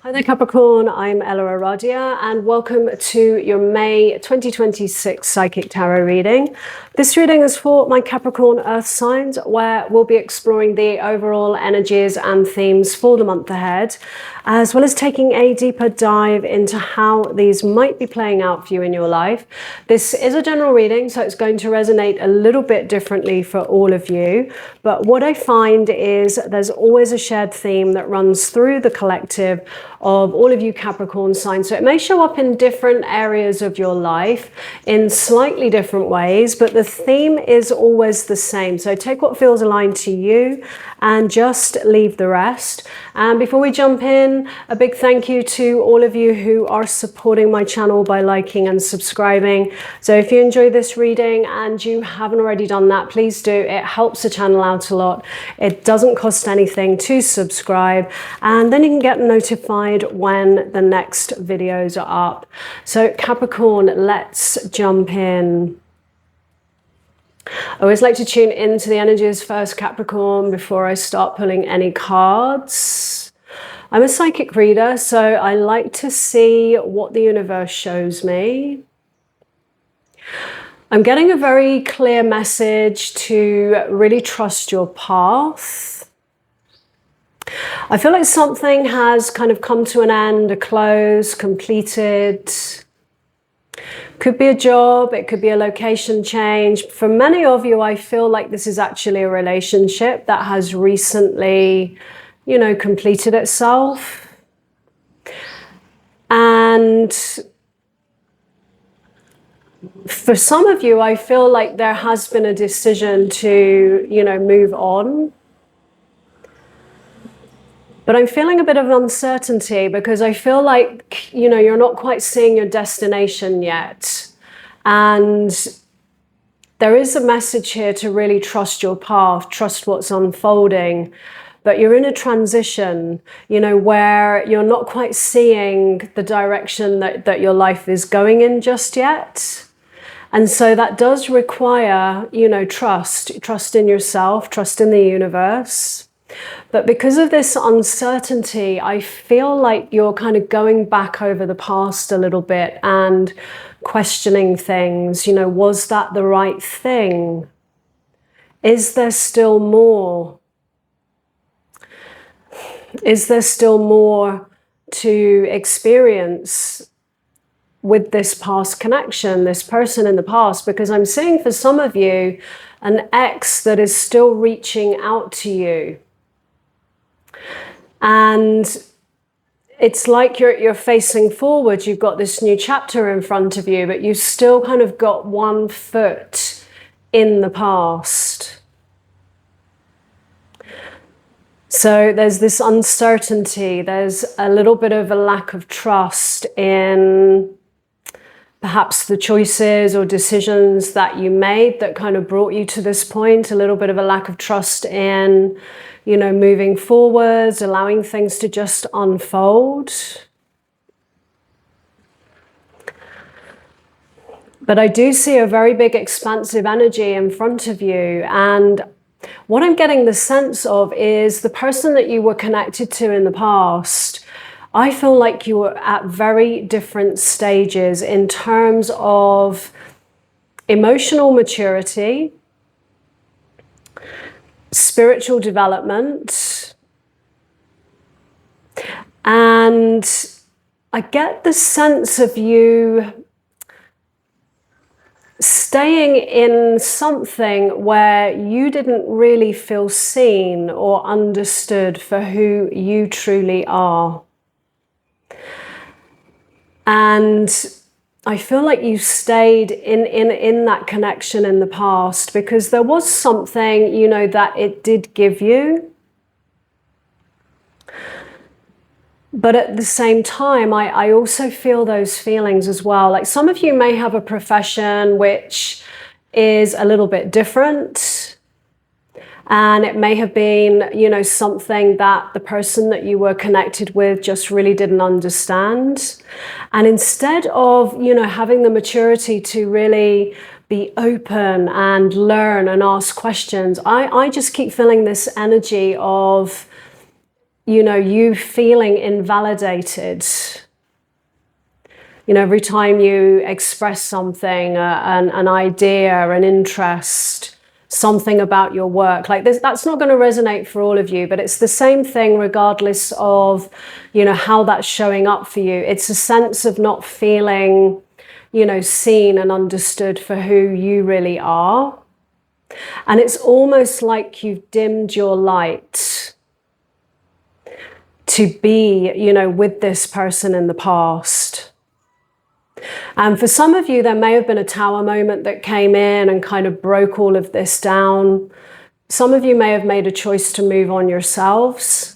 Hi there Capricorn, I'm EllaAradia and welcome to your May 2026 Psychic Tarot reading. This reading is for my Capricorn Earth signs where we'll be exploring the overall energies and themes for the month ahead, as well as taking a deeper dive into how these might be playing out for you in your life. This is a general reading, so it's going to resonate a little bit differently for all of you, but what I find is there's always a shared theme that runs through the collective of all of you Capricorn signs. So it may show up in different areas of your life in slightly different ways, but the theme is always the same. So take what feels aligned to you and just leave the rest. And before we jump in, a big thank you to all of you who are supporting my channel by liking and subscribing. So if you enjoy this reading and you haven't already done that, please do. It helps the channel out a lot. It doesn't cost anything to subscribe, and then you can get notified when the next videos are up. So Capricorn, let's jump in. I always like to tune into the energies first, Capricorn, before I start pulling any cards. I'm a psychic reader, so I like to see what the universe shows me. I'm getting a very clear message to really trust your path. I feel like something has kind of come to an end, a close, completed. Could be a job, it could be a location change. For many of you, I feel like this is actually a relationship that has recently, completed itself. And for some of you, I feel like there has been a decision to, move on. But I'm feeling a bit of uncertainty because I feel like, you're not quite seeing your destination yet. And there is a message here to really trust your path, trust what's unfolding. But you're in a transition, where you're not quite seeing the direction that your life is going in just yet. And so that does require, trust in yourself, trust in the universe. But because of this uncertainty, I feel like you're kind of going back over the past a little bit and questioning things. Was that the right thing? Is there still more? Is there still more to experience with this past connection, this person in the past? Because I'm seeing for some of you an ex that is still reaching out to you. And it's like you're facing forward. You've got this new chapter in front of you, but you've still kind of got one foot in the past. So there's this uncertainty. There's a little bit of a lack of trust in perhaps the choices or decisions that you made that kind of brought you to this point. A little bit of a lack of trust in moving forwards, allowing things to just unfold. But I do see a very big expansive energy in front of you. And what I'm getting the sense of is the person that you were connected to in the past. I feel like you were at very different stages in terms of emotional maturity, spiritual development, and I get the sense of you staying in something where you didn't really feel seen or understood for who you truly are. And I feel like you stayed in that connection in the past because there was something, that it did give you. But at the same time, I also feel those feelings as well. Like some of you may have a profession which is a little bit different. And it may have been, something that the person that you were connected with just really didn't understand. And instead of, having the maturity to really be open and learn and ask questions, I just keep feeling this energy of, you feeling invalidated. Every time you express something, an idea, an interest, something about your work, like this, that's not going to resonate for all of you, but it's the same thing regardless of, how that's showing up for you. It's a sense of not feeling, seen and understood for who you really are. And it's almost like you've dimmed your light to be, with this person in the past. And for some of you, there may have been a tower moment that came in and kind of broke all of this down. Some of you may have made a choice to move on yourselves.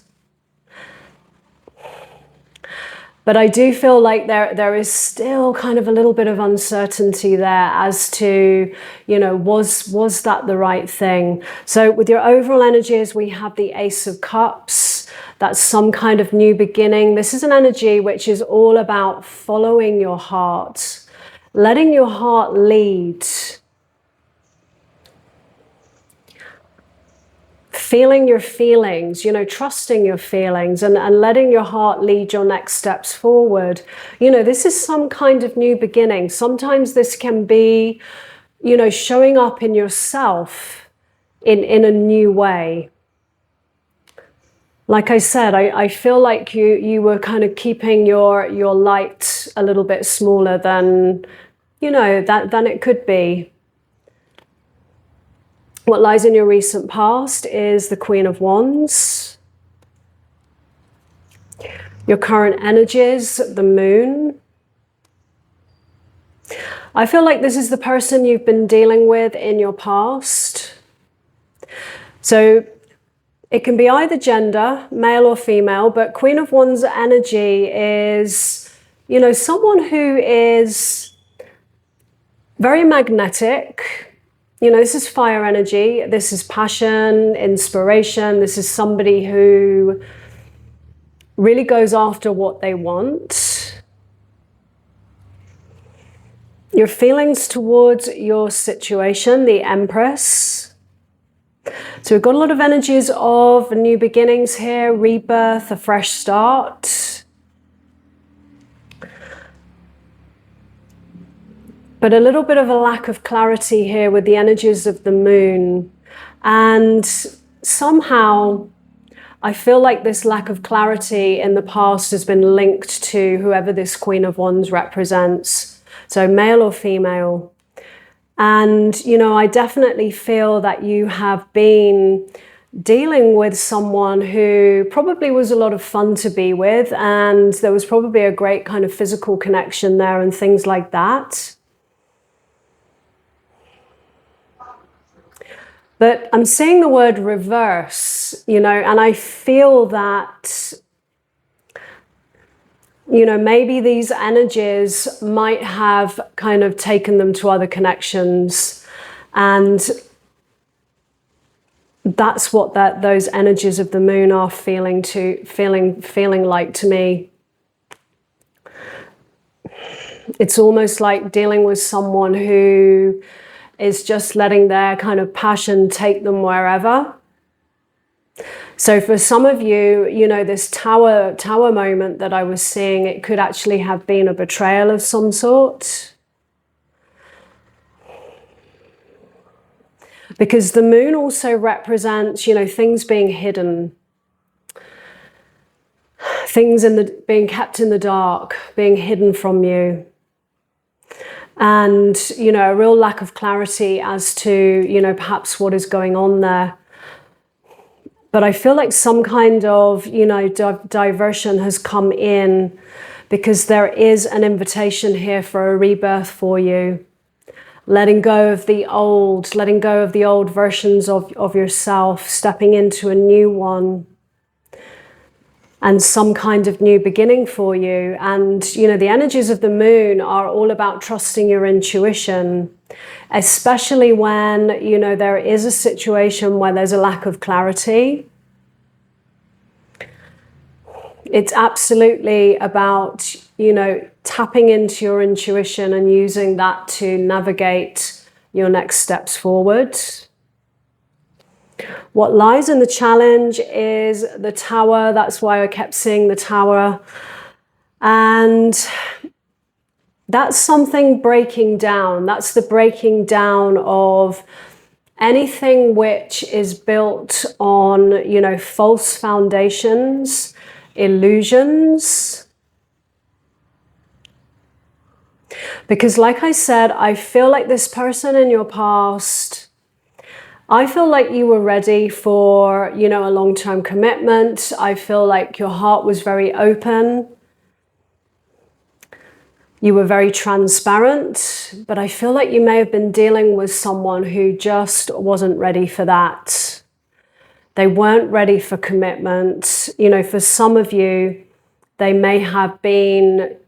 But I do feel like there is still kind of a little bit of uncertainty there as to, was that the right thing? So with your overall energies, we have the Ace of Cups. That's some kind of new beginning. This is an energy which is all about following your heart, letting your heart lead, feeling your feelings, trusting your feelings and letting your heart lead your next steps forward. This is some kind of new beginning. Sometimes this can be, showing up in yourself in a new way. Like I said, I feel like you were kind of keeping your light a little bit smaller than, than it could be. What lies in your recent past is the Queen of Wands. Your current energies, the Moon. I feel like this is the person you've been dealing with in your past. So it can be either gender, male or female, but Queen of Wands energy is, someone who is very magnetic. This is fire energy. This is passion, inspiration. This is somebody who really goes after what they want. Your feelings towards your situation, the Empress. So we've got a lot of energies of new beginnings here, rebirth, a fresh start. But a little bit of a lack of clarity here with the energies of the Moon. And somehow I feel like this lack of clarity in the past has been linked to whoever this Queen of Wands represents. So male or female. And, I definitely feel that you have been dealing with someone who probably was a lot of fun to be with. And there was probably a great kind of physical connection there and things like that. But I'm seeing the word reverse, and I feel that, maybe these energies might have kind of taken them to other connections. And that's what those energies of the Moon are feeling like to me. It's almost like dealing with someone who is just letting their kind of passion take them wherever. So for some of you, this tower moment that I was seeing, it could actually have been a betrayal of some sort. Because the Moon also represents, things being hidden. Things being kept in the dark, being hidden from you. And, a real lack of clarity as to, perhaps what is going on there. But I feel like some kind of, diversion has come in because there is an invitation here for a rebirth for you. Letting go of the old versions of yourself, stepping into a new one. And some kind of new beginning for you. And, the energies of the Moon are all about trusting your intuition, especially when, there is a situation where there's a lack of clarity. It's absolutely about, tapping into your intuition and using that to navigate your next steps forward. What lies in the challenge is the Tower. That's why I kept seeing the Tower. And that's something breaking down. That's the breaking down of anything which is built on, you know, false foundations, illusions. Because like I said, I feel like this person in your past, I feel like you were ready for, you know, a long-term commitment. I feel like your heart was very open. You were very transparent, but I feel like you may have been dealing with someone who just wasn't ready for that. They weren't ready for commitment. You know, for some of you, they may have been,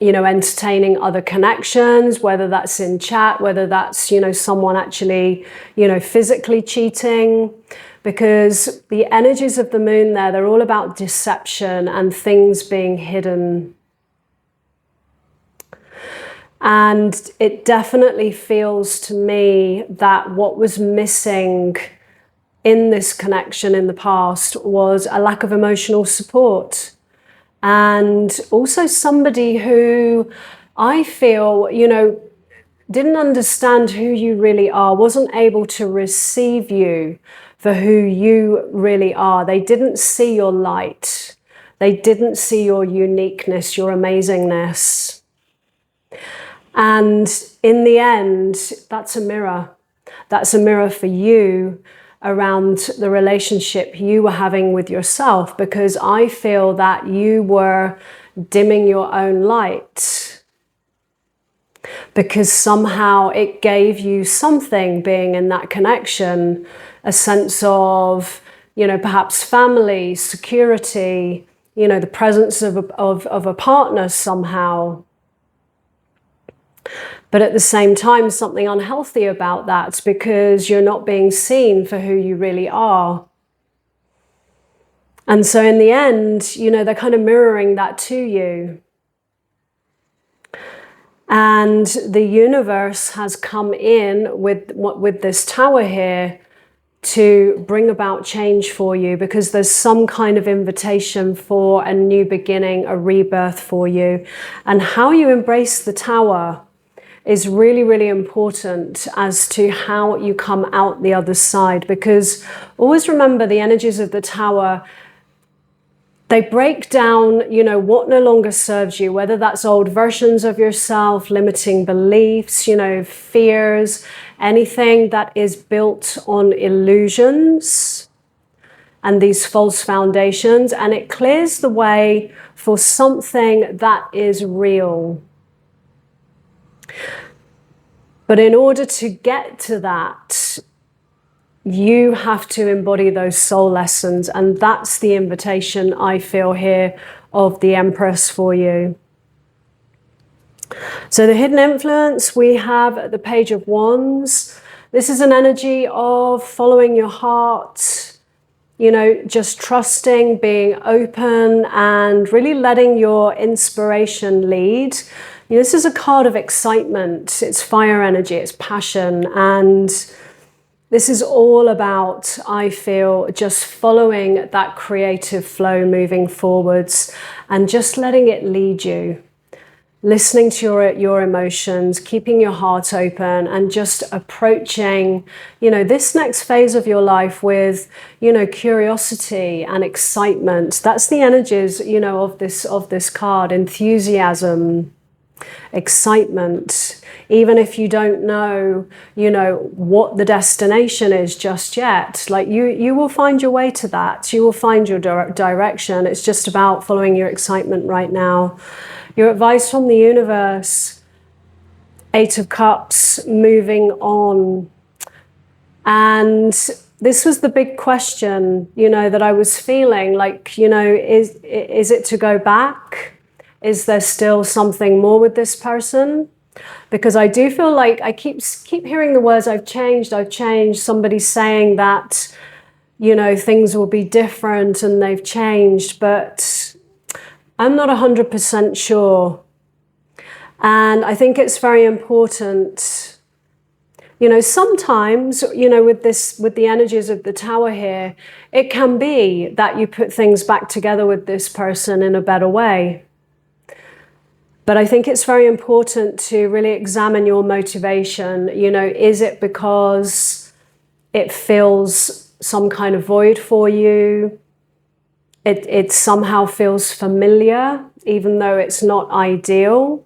you know, entertaining other connections, whether that's in chat, whether that's, you know, someone actually, you know, physically cheating, because the energies of the moon there, they're all about deception and things being hidden. And it definitely feels to me that what was missing in this connection in the past was a lack of emotional support. And also somebody who I feel, you know, didn't understand who you really are, wasn't able to receive you for who you really are. They didn't see your light. They didn't see your uniqueness, your amazingness. And in the end, that's a mirror. That's a mirror for you around the relationship you were having with yourself, because I feel that you were dimming your own light, because somehow it gave you something being in that connection, a sense of, you know, perhaps family, security, you know, the presence of a partner somehow. But at the same time, something unhealthy about that, because you're not being seen for who you really are. And so in the end, you know, they're kind of mirroring that to you. And the universe has come in with this Tower here to bring about change for you, because there's some kind of invitation for a new beginning, a rebirth for you. And how you embrace the Tower is really, really important as to how you come out the other side. Because always remember, the energies of the Tower, they break down, you know, what no longer serves you, whether that's old versions of yourself, limiting beliefs, you know, fears, anything that is built on illusions and these false foundations, and it clears the way for something that is real. But in order to get to that, you have to embody those soul lessons. And that's the invitation I feel here of the Empress for you. So the hidden influence, we have the Page of Wands. This is an energy of following your heart, you know, just trusting, being open, and really letting your inspiration lead. You know, this is a card of excitement. It's fire energy, it's passion. And this is all about, I feel, just following that creative flow, moving forwards, and just letting it lead you. Listening to your emotions, keeping your heart open, and just approaching, you know, this next phase of your life with, you know, curiosity and excitement. That's the energies, you know, of this card. Enthusiasm, excitement. Even if you don't know, you know, what the destination is just yet, like you will find your way to that. You will find your direction. It's just about following your excitement right now. Your advice from the universe, 8 of Cups, moving on. And this was the big question, you know, that I was feeling like, you know, is it to go back? Is there still something more with this person? Because I do feel like I keep hearing the words, I've changed. Somebody's saying that, you know, things will be different and they've changed, but I'm not 100% sure. And I think it's very important, You know, sometimes, you know, with the energies of the Tower here, it can be that you put things back together with this person in a better way. But I think it's very important to really examine your motivation. You know, is it because it fills some kind of void for you? It somehow feels familiar, even though it's not ideal.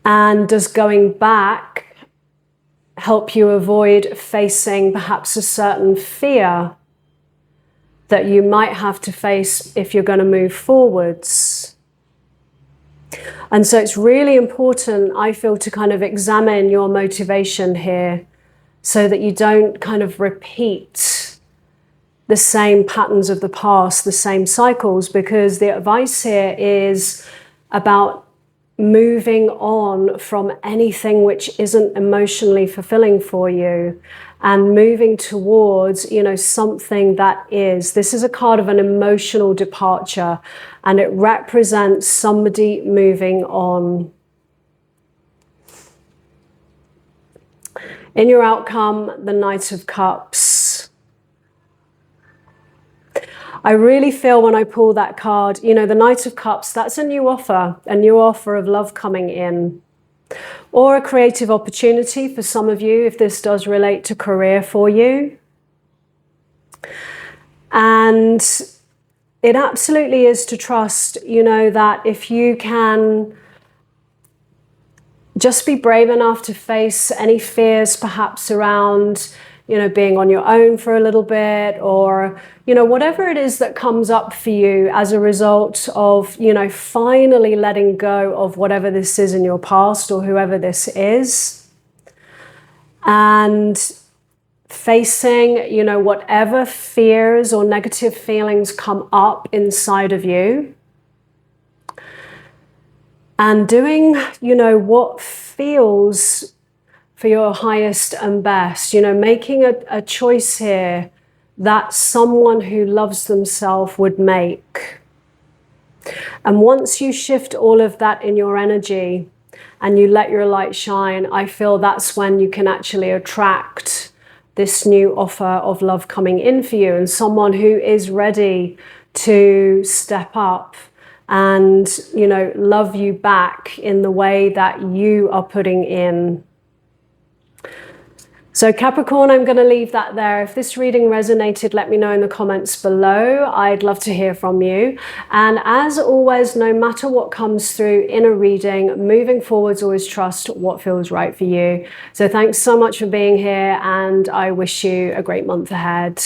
And does going back help you avoid facing perhaps a certain fear that you might have to face if you're going to move forwards? And so it's really important, I feel, to kind of examine your motivation here so that you don't kind of repeat the same patterns of the past, the same cycles, because the advice here is about moving on from anything which isn't emotionally fulfilling for you and moving towards, you know, something that is. This is a card of an emotional departure, and it represents somebody moving on. In your outcome, the Knight of Cups. I really feel when I pull that card, you know, the Knight of Cups, that's a new offer of love coming in, or a creative opportunity for some of you, if this does relate to career for you. And it absolutely is to trust, you know, that if you can just be brave enough to face any fears perhaps around, you know, being on your own for a little bit, or, you know, whatever it is that comes up for you as a result of, you know, finally letting go of whatever this is in your past or whoever this is, and facing, you know, whatever fears or negative feelings come up inside of you, and doing, you know, what feels for your highest and best, you know, making a choice here that someone who loves themselves would make. And once you shift all of that in your energy and you let your light shine, I feel that's when you can actually attract this new offer of love coming in for you, and someone who is ready to step up and, you know, love you back in the way that you are putting in. So Capricorn, I'm going to leave that there. If this reading resonated, let me know in the comments below. I'd love to hear from you. And as always, no matter what comes through in a reading, moving forwards, always trust what feels right for you. So thanks so much for being here, and I wish you a great month ahead.